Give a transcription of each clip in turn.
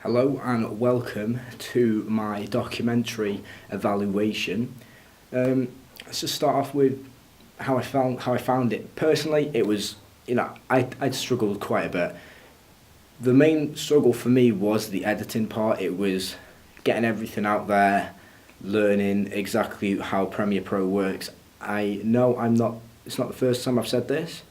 Hello and welcome to my documentary evaluation. Let's just start off with how I found it. Personally, it was I'd struggled quite a bit. The main struggle for me was the editing part. It was getting everything out there, learning exactly how Premiere Pro works. I know it's not the first time I've said this,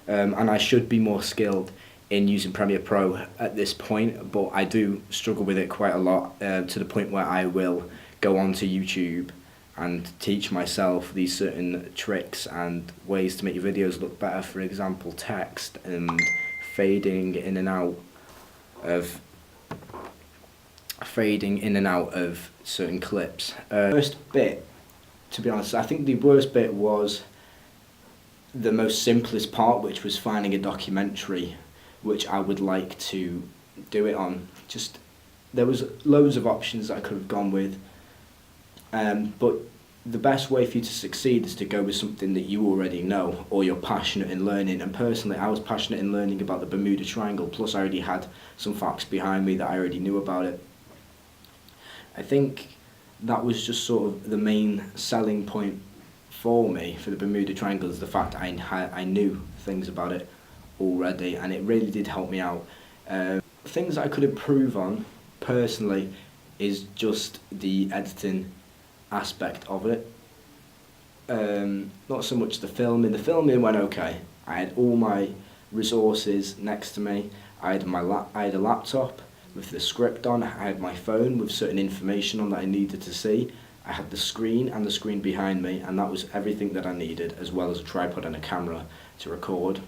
and I should be more skilled in using Premiere Pro at this point, but I do struggle with it quite a lot, to the point where I will go onto YouTube and teach myself these certain tricks and ways to make your videos look better. For example, text and fading in and out of certain clips. First bit, to be honest, I think the worst bit was the most simplest part, which was finding a documentary which I would like to do it on. There was loads of options that I could have gone with, but the best way for you to succeed is to go with something that you already know or you're passionate in learning. And personally, I was passionate in learning about the Bermuda Triangle, plus I already had some facts behind me that I already knew about it. I think that was just sort of the main selling point for me for the Bermuda Triangle, is the fact I knew things about it already, and it really did help me out. Things that I could improve on personally is just the editing aspect of it. Not so much the filming. The filming went okay. I had all my resources next to me. I had a laptop with the script on. I had my phone with certain information on that I needed to see. I had the screen and the screen behind me, and that was everything that I needed, as well as a tripod and a camera to record.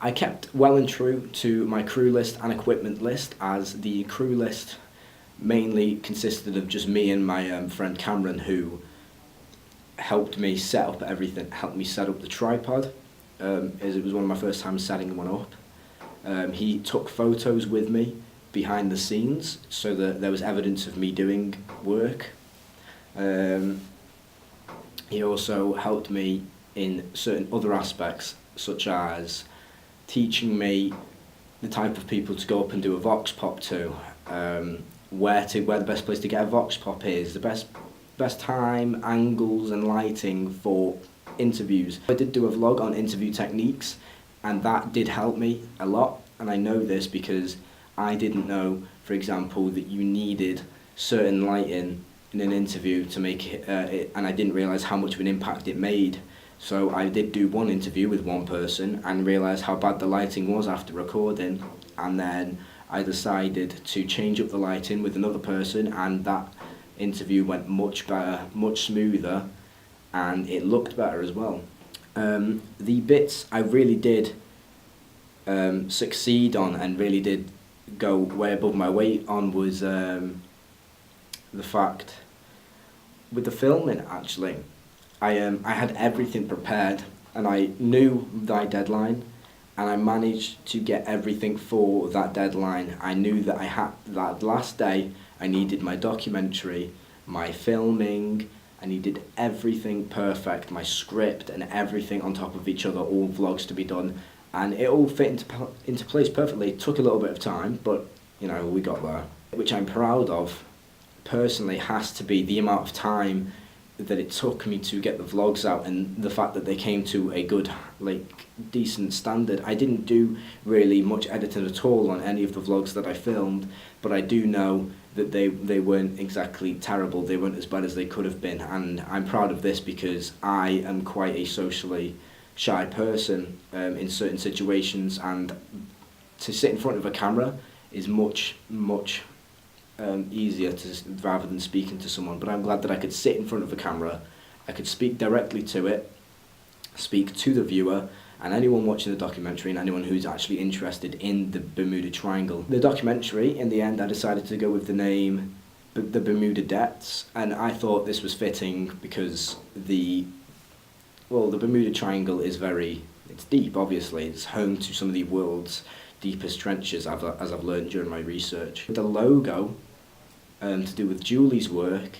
I kept well and true to my crew list and equipment list, as the crew list mainly consisted of just me and my friend Cameron, who helped me set up everything, helped me set up the tripod, as it was one of my first times setting one up. He took photos with me behind the scenes so that there was evidence of me doing work. He also helped me in certain other aspects, such as teaching me the type of people to go up and do a vox pop to, where the best place to get a vox pop is, the best time, angles and lighting for interviews. I did do a vlog on interview techniques, and that did help me a lot, and I know this because I didn't know, for example, that you needed certain lighting in an interview to make it, and I didn't realise how much of an impact it made. So I did do one interview with one person and realised how bad the lighting was after recording, and then I decided to change up the lighting with another person, and that interview went much better, much smoother, and it looked better as well. The bits I really did succeed on and really did go way above my weight on was the fact with the filming, actually. I had everything prepared, and I knew my deadline, and I managed to get everything for that deadline. I knew that that last day I needed my documentary, my filming, I needed everything perfect, my script and everything on top of each other, all vlogs to be done, and it all fit into place perfectly. It took a little bit of time, but we got there. Which I'm proud of personally has to be the amount of time that it took me to get the vlogs out, and the fact that they came to a good, decent standard. I didn't do really much editing at all on any of the vlogs that I filmed, but I do know that they weren't exactly terrible. They weren't as bad as they could have been, and I'm proud of this because I am quite a socially shy person in certain situations, and to sit in front of a camera is much easier rather than speaking to someone. But I'm glad that I could sit in front of a camera, I could speak directly to it, speak to the viewer and anyone watching the documentary and anyone who's actually interested in the Bermuda Triangle. The documentary, in the end, I decided to go with the name The Bermuda Depths, and I thought this was fitting because the Bermuda Triangle is it's deep, obviously. It's home to some of the world's deepest trenches, as I've learned during my research. The logo, to do with Julie's work,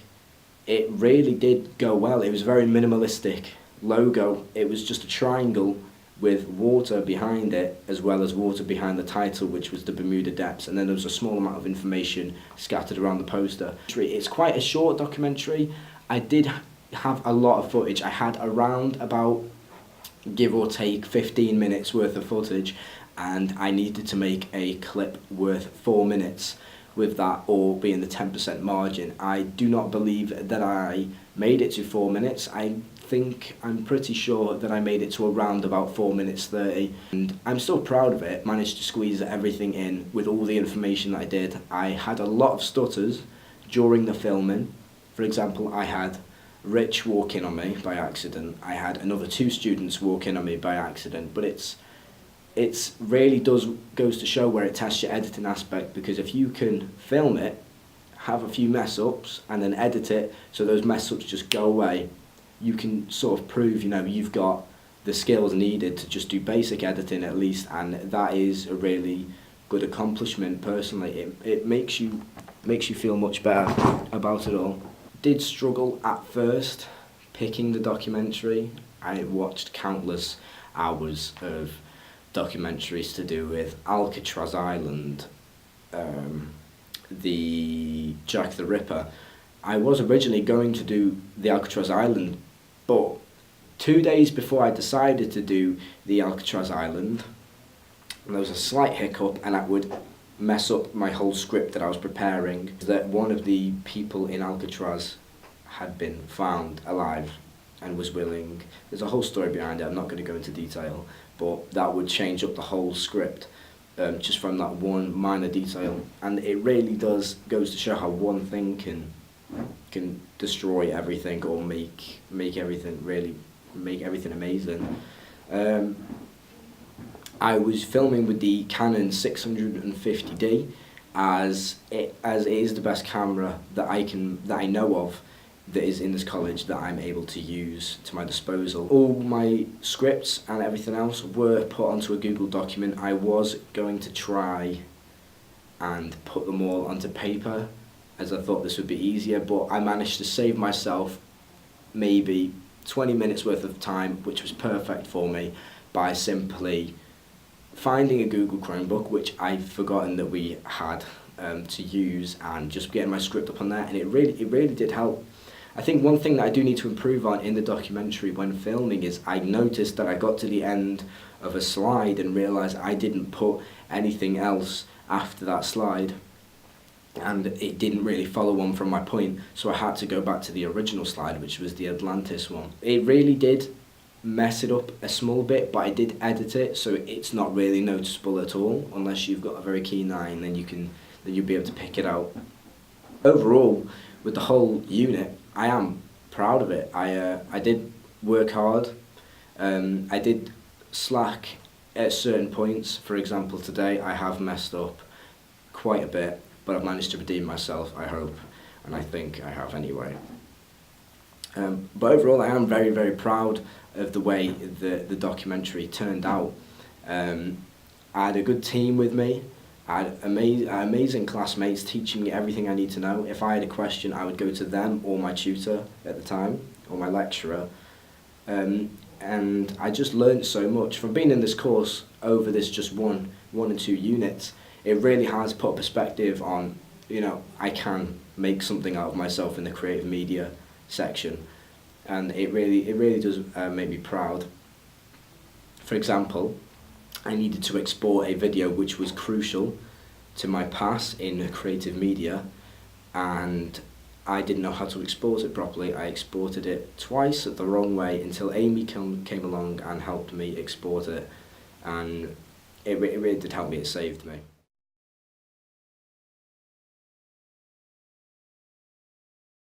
it really did go well. It was a very minimalistic logo. It was just a triangle with water behind it, as well as water behind the title, which was the Bermuda Depths, and then there was a small amount of information scattered around the poster. It's quite a short documentary. I did have a lot of footage. I had around about, give or take, 15 minutes worth of footage, and I needed to make a clip worth 4 minutes with that, or be in the 10% margin. I do not believe that I made it to 4 minutes. I'm pretty sure that I made it to around about 4 minutes 30, and I'm still proud of it. Managed to squeeze everything in with all the information that I did. I had a lot of stutters during the filming. For example, I had Rich walk in on me by accident. I had another 2 students walk in on me by accident, but it's really goes to show where it tests your editing aspect, because if you can film it, have a few mess ups, and then edit it so those mess ups just go away, you can sort of prove, you've got the skills needed to just do basic editing at least, and that is a really good accomplishment personally. It makes you feel much better about it all. Did struggle at first picking the documentary. I watched countless hours of documentaries to do with Alcatraz Island, the Jack the Ripper. I was originally going to do the Alcatraz Island, but 2 days before I decided to do the Alcatraz Island, there was a slight hiccup, and that would mess up my whole script that I was preparing. That one of the people in Alcatraz had been found alive and was willing. There's a whole story behind it. I'm not going to go into detail, but that would change up the whole script just from that one minor detail. And it really goes to show how one thing can destroy everything, or make everything amazing. I was filming with the Canon 650D, as it is the best camera that I know of that is in this college that I'm able to use to my disposal. All my scripts and everything else were put onto a Google document. I was going to try and put them all onto paper, as I thought this would be easier, but I managed to save myself maybe 20 minutes worth of time, which was perfect for me, by simply finding a Google Chromebook, which I'd forgotten that we had to use, and just getting my script up on there, and it really did help. I think one thing that I do need to improve on in the documentary when filming is I noticed that I got to the end of a slide and realised I didn't put anything else after that slide, and it didn't really follow on from my point, so I had to go back to the original slide, which was the Atlantis one. It really did mess it up a small bit, but I did edit it, so it's not really noticeable at all, unless you've got a very keen eye, and then you'll be able to pick it out. Overall, with the whole unit, I am proud of it. I did work hard. I did slack at certain points. For example, today I have messed up quite a bit, but I've managed to redeem myself, I hope, and I think I have anyway. But overall, I am very, very proud of the way the documentary turned out. I had a good team with me. I had amazing classmates teaching me everything I need to know. If I had a question, I would go to them or my tutor at the time, or my lecturer. And I just learned so much. From being in this course over this just one and 2 units, it really has put a perspective on, I can make something out of myself in the creative media section. And it really does make me proud. For example, I needed to export a video which was crucial to my pass in creative media, and I didn't know how to export it properly. I exported it twice the wrong way until Amy came along and helped me export it, and it really did help me. It saved me.